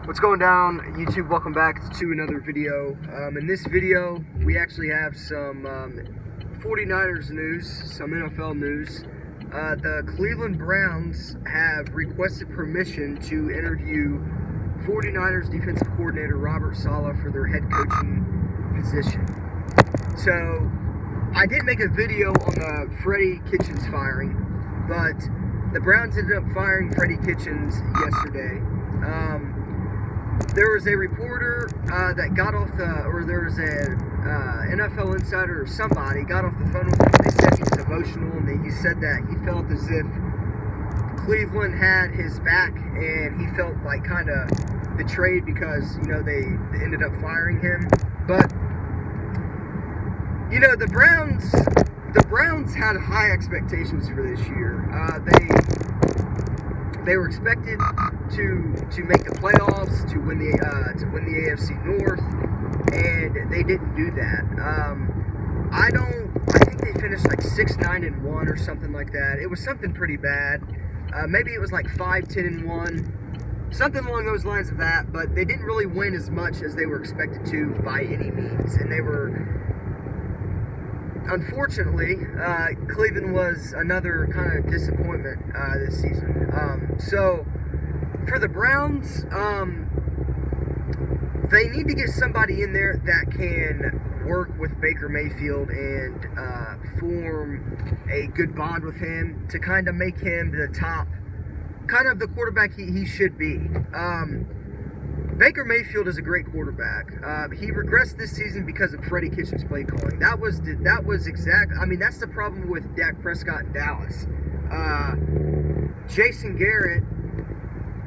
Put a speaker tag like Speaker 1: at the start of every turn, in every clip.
Speaker 1: What's going down, YouTube? Welcome back to another video. In this video, we actually have some 49ers news, some NFL news. The Cleveland Browns have requested permission to interview 49ers defensive coordinator Robert Saleh for their head coaching position. So, I did make a video on the Freddie Kitchens firing, but the Browns ended up firing Freddie Kitchens yesterday. There was a reporter that got off there was a NFL insider or somebody got off the phone with him. They said he was emotional, and he said that he felt as if Cleveland had his back, and he felt like kind of betrayed because they ended up firing him. But the Browns had high expectations for this year. They were expected to make the playoffs, to win the AFC North, and they didn't do that. I think they finished like 6-9-1 or something like that. It was something pretty bad. Maybe it was like 5-10-1, something along those lines of that. But they didn't really win as much as they were expected to by any means, and they were. Unfortunately, Cleveland was another kind of disappointment this season. So, for the Browns, they need to get somebody in there that can work with Baker Mayfield and form a good bond with him to kind of make him the top, kind of the quarterback he should be. Baker Mayfield is a great quarterback. He regressed this season because of Freddie Kitchens' play calling. That was exact. I mean, that's the problem with Dak Prescott in Dallas. Jason Garrett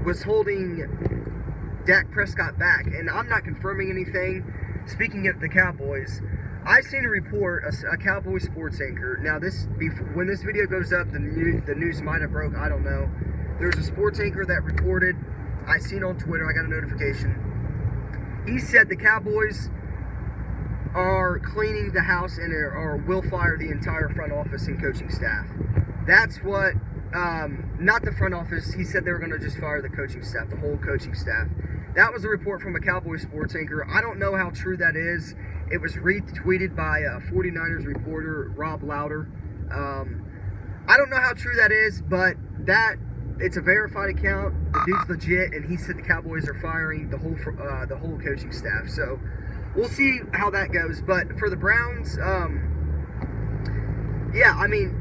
Speaker 1: was holding Dak Prescott back, and I'm not confirming anything. Speaking of the Cowboys, I've seen a report, a Cowboy sports anchor. Now, when this video goes up, the news might have broke. I don't know. There's a sports anchor that reported. I seen on Twitter, I got a notification. He said the Cowboys are cleaning the house and will fire the entire front office and coaching staff. That's what, not the front office. He said they were going to just fire the coaching staff, the whole coaching staff. That was a report from a Cowboy sports anchor. I don't know how true that is. It was retweeted by a 49ers reporter, Rob Lauder. I don't know how true that is, but it's a verified account. The dude's legit, and he said the Cowboys are firing the whole coaching staff. So we'll see how that goes. But for the Browns, yeah, I mean,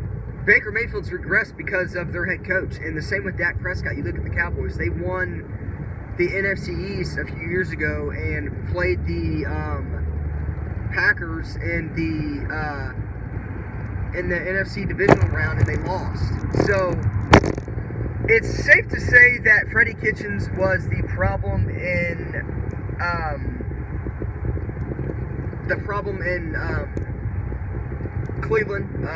Speaker 1: Baker Mayfield's regressed because of their head coach, and the same with Dak Prescott. You look at the Cowboys; they won the NFC East a few years ago and played the Packers in the NFC divisional round, and they lost. So it's safe to say that Freddie Kitchens was the problem in Cleveland.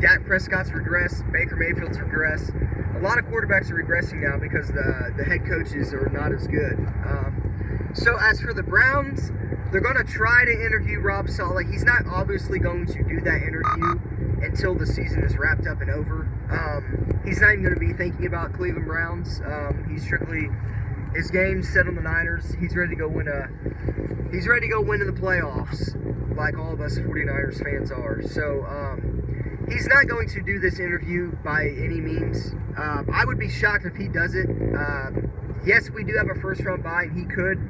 Speaker 1: Dak Prescott's regressed, Baker Mayfield's regressed. A lot of quarterbacks are regressing now because the head coaches are not as good. So as for the Browns, they're going to try to interview Rob Saleh. He's not obviously going to do that interview until the season is wrapped up and over. He's not even going to be thinking about Cleveland Browns. He's strictly, his game's set on the Niners. He's ready to go win in the playoffs, like all of us 49ers fans are. So he's not going to do this interview by any means. I would be shocked if he does it. Yes, we do have a first round bye, and he could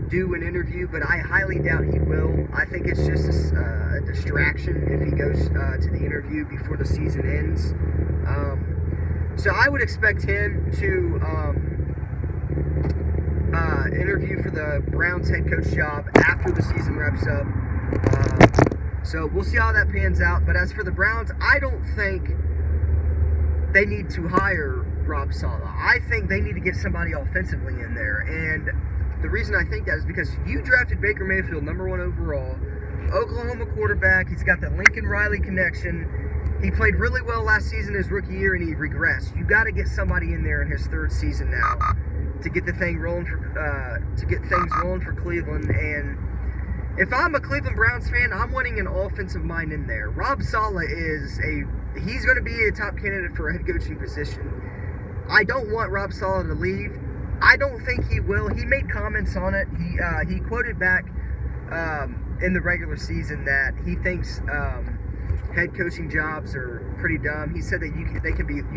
Speaker 1: do an interview, but I highly doubt he will. I think it's just a distraction if he goes to the interview before the season ends. So I would expect him to interview for the Browns head coach job after the season wraps up. So we'll see how that pans out. But as for the Browns, I don't think they need to hire Rob Saleh. I think they need to get somebody offensively in there. And the reason I think that is because you drafted Baker Mayfield #1 overall, Oklahoma quarterback. He's got the Lincoln Riley connection. He played really well last season, his rookie year, and he regressed. You got to get somebody in there in his third season now to get things rolling for Cleveland. And if I'm a Cleveland Browns fan, I'm wanting an offensive mind in there. Rob Saleh he's going to be a top candidate for a head coaching position. I don't want Rob Saleh to leave. I don't think he will. He made comments on it. He quoted back in the regular season that he thinks head coaching jobs are pretty dumb. He said that you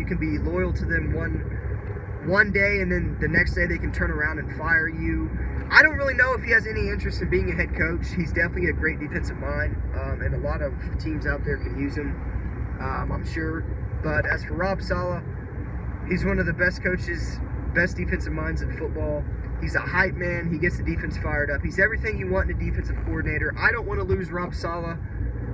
Speaker 1: can be loyal to them one day, and then the next day they can turn around and fire you. I don't really know if he has any interest in being a head coach. He's definitely a great defensive mind, and a lot of teams out there can use him, I'm sure. But as for Rob Saleh, he's one of the best coaches, best defensive minds in football. He's a hype man. He gets the defense fired up. He's everything you want in a defensive coordinator. I don't want to lose Rob Saleh,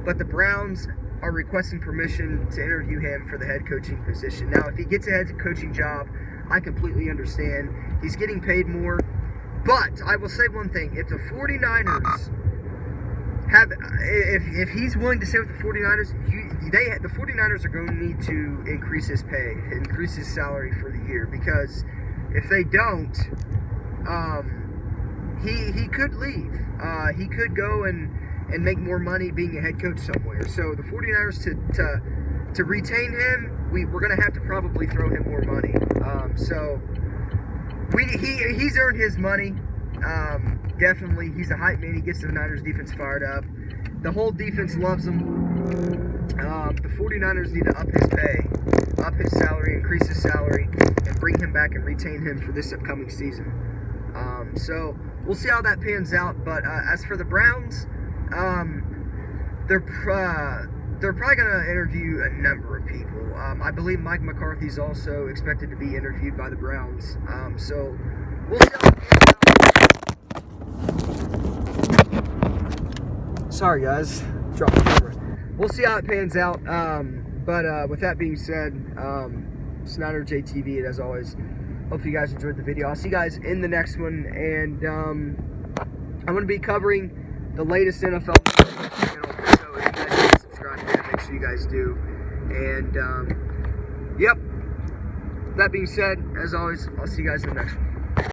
Speaker 1: but the Browns are requesting permission to interview him for the head coaching position. Now, if he gets a head coaching job, I completely understand. He's getting paid more. But I will say one thing. If the 49ers have, if he's willing to stay with the 49ers, the 49ers are going to need to increase his pay, increase his salary for the year, because if they don't, he could leave. He could go and make more money being a head coach somewhere. So the 49ers, to retain him, we're going to have to probably throw him more money. So he's earned his money. Definitely, he's a hype man. He gets the Niners defense fired up. The whole defense loves him. The 49ers need to up his pay, up his salary, increase his salary, and bring him back and retain him for this upcoming season. So we'll see how that pans out. But as for the Browns, they're probably going to interview a number of people. I believe Mike McCarthy's also expected to be interviewed by the Browns. So we'll see how it pans out. Sorry, guys. Dropped the camera. We'll see how it pans out. But with that being said, Snyder JTV, and as always, hope you guys enjoyed the video. I'll see you guys in the next one. And I'm going to be covering the latest NFL channel. So if you guys haven't subscribed yet, make sure you guys do. And, yep. That being said, as always, I'll see you guys in the next one.